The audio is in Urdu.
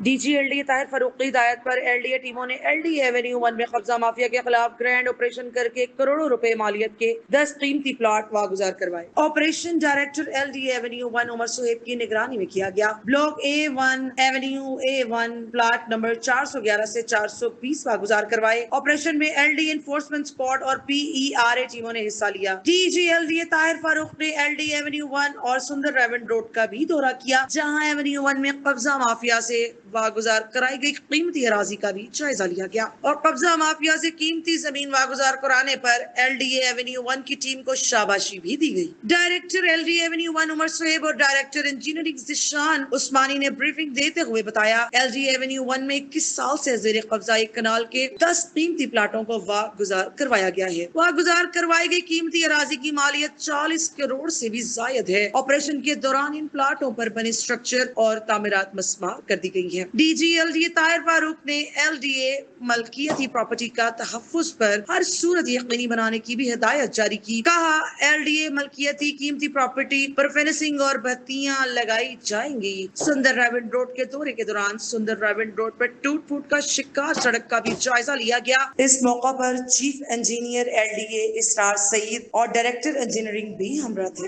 D G L D Tahir Farooq کی ہدایت پر ایل ڈی اے ٹیموں نے ایل ڈی اے ایونیو 1 میں قبضہ مافیا کے خلاف گرینڈ آپریشن کر کے کروڑوں روپے مالیت کے 10 قیمتی پلاٹ واگزار کروائے۔ آپریشن ڈائریکٹر ایل ڈی اے ایونیو 1 عمر صہیب کی نگرانی میں کیا گیا۔ Block A1 avenue A1 plot number 411 سے 420 واگزار کروائے۔ آپریشن میں L D A enforcement squad اور PERA ٹیموں نے حصہ لیا۔ D G L D A Tahir Farooq نے ایل ڈی اے ایونیو 1 اور سندر ریونڈ روڈ کا بھی دورہ کیا، جہاں ایونیو 1 میں قبضہ مافیا سے واگزار کرائی گئی قیمتی اراضی کا بھی جائزہ لیا گیا اور قبضہ مافیا سے قیمتی زمین واگزار کرانے پر ایل ڈی اے ایونیو 1 کی ٹیم کو شاباشی بھی دی گئی۔ ڈائریکٹر ایل ڈی اے ایونیو 1 عمر صہیب اور ڈائریکٹر انجینئرنگ ذیشان عثمانی نے بریفنگ دیتے ہوئے بتایا، ایل ڈی اے ایونیو 1 میں 21 سال سے زیر قبضہ ایک کنال کے 10 قیمتی پلاٹوں کو واگزار کروایا گیا ہے۔ واگزار کروائی گئی قیمتی اراضی کی مالیت 40 کروڑ سے بھی زائد ہے۔ آپریشن کے دوران ان پلاٹوں پر بنے اسٹرکچر اور تعمیرات مسمار کر دی گئی ہیں۔ D G L D A Tahir Farooq نے ایل ڈی اے ملکیتی پراپرٹی کا تحفظ پر ہر صورت یقینی بنانے کی بھی ہدایت جاری کی۔ کہا، ایل ڈی اے ملکیتی قیمتی پراپرٹی پر فینسنگ اور بہتیاں لگائی جائیں گی۔ سندر ریونڈ روڈ کے دورے کے دوران سندر ریونڈ روڈ پر ٹوٹ پھوٹ کا شکار سڑک کا بھی جائزہ لیا گیا۔ اس موقع پر chief engineer L D A Israr Saeed اور ڈائریکٹر انجینئرنگ بھی ہمراہ تھے۔